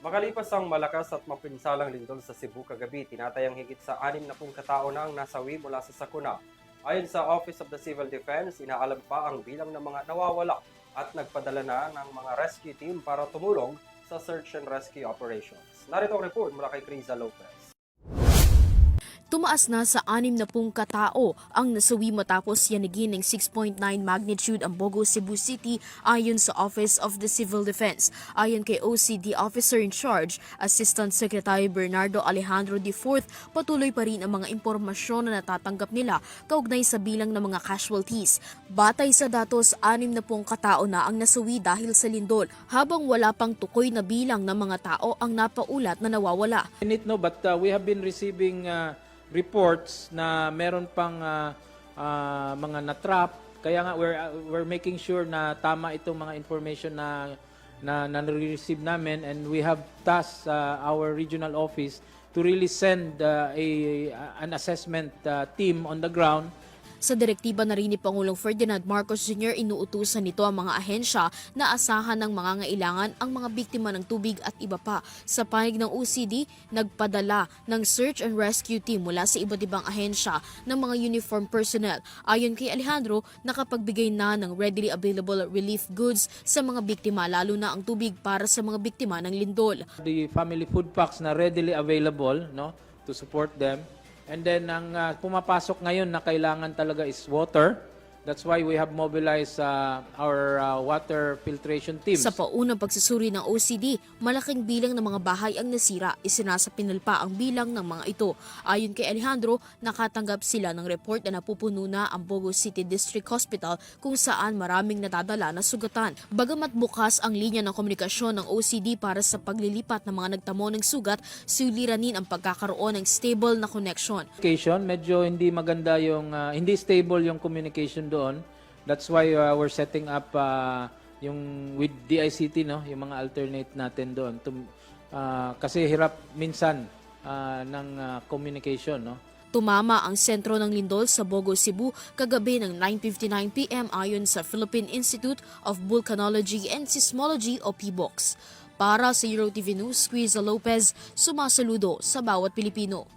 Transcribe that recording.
Makalipas ang malakas at mapinsalang lindol sa Cebu kagabi, tinatayang higit sa 60 katao na ang nasawi mula sa sakuna. Ayon sa Office of the Civil Defense, inaalam pa ang bilang ng mga nawawala at nagpadala na ng mga rescue team para tumulong sa search and rescue operations. Narito ang report mula kay Criza Lopez. Tumaas na sa 60 katao ang nasawi matapos yanigin ng 6.9 magnitude ang Bogo, Cebu City ayon sa Office of the Civil Defense. Ayon kay OCD Officer in Charge, Assistant Secretary Bernardo Alejandro IV, patuloy pa rin ang mga impormasyon na natatanggap nila kaugnay sa bilang ng mga casualties. Batay sa datos, 60 katao na ang nasawi dahil sa lindol, habang wala pang tukoy na bilang ng mga tao ang napaulat na nawawala. But we have been receiving reports na meron pang mga na-trap. Kaya nga we're making sure na tama itong mga information na na-receive namin, and we have tasked our regional office to really send an assessment team on the ground. Sa direktiba na rin ni Pangulong Ferdinand Marcos Jr., inuutusan nito ang mga ahensya na asahan ng mga ngailangan ang mga biktima ng tubig at iba pa. Sa panig ng OCD, nagpadala ng search and rescue team mula sa iba't ibang ahensya ng mga uniform personnel. Ayon kay Alejandro, nakapagbigay na ng readily available relief goods sa mga biktima, lalo na ang tubig para sa mga biktima ng lindol. The family food packs na readily available, no, to support them. And then ang pumapasok ngayon na kailangan talaga is water. That's why we have mobilized our water filtration teams. Sa paunang pagsusuri ng OCD, malaking bilang ng mga bahay ang nasira. Isinasapinal pa ang bilang ng mga ito. Ayon kay Alejandro, nakatanggap sila ng report na napupuno na ang Bogo City District Hospital kung saan maraming nadadala na sugatan. Bagamat bukas ang linya ng komunikasyon ng OCD para sa paglilipat ng mga nagtamo ng sugat, suliranin ang pagkakaroon ng stable na connection. Medyo hindi maganda yung, hindi stable yung communication doon. That's why we're setting up yung with DICT, no, yung mga alternate natin doon. Kasi hirap minsan ng communication, no. Tumama ang sentro ng lindol sa Bogo, Cebu kagabi ng 9:59 p.m. ayon sa Philippine Institute of Volcanology and Seismology o PBOX. Para sa EuroTV News, Criza Lopez, sumasaludo sa bawat Pilipino.